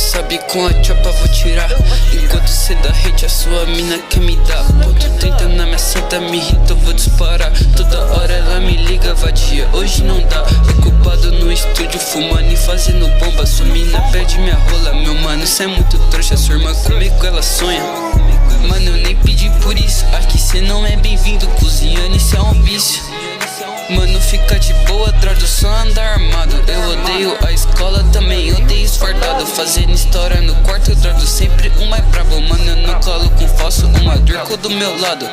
sabe, com a tropa vou tirar. Enquanto cê dá hate, a sua mina quer me dar. Pô, tu tentando na minha santa, me irrita, eu vou disparar. Toda hora ela me liga, vadia, hoje não dá. Ocupado no estúdio, fumando e fazendo bomba. Sua mina perde minha rola, meu mano, cê é muito trouxa. Sua irmã comigo, ela sonha. Mano, eu nem pedi por isso, aqui cê não é bem-vindo. Cozinhando, isso é um vício. Mano, fica de boa, droga, só andar armado. Eu odeio a escola também, odeio esfardado. Fazendo história no quarto, droga, sempre um mais brabo. Mano, eu não colo com falso, uma Durco do meu lado.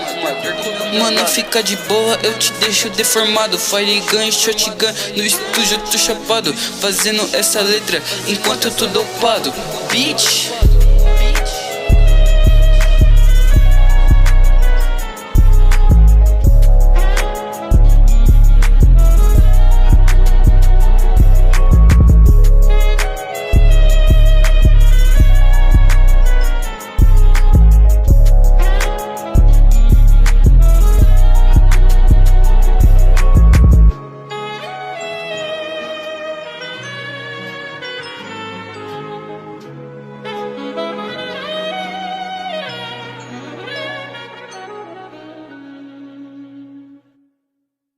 Mano, fica de boa, eu te deixo deformado. Fire gun, shotgun, no estúdio eu tô chapado. Fazendo essa letra enquanto eu tô dopado. Bitch.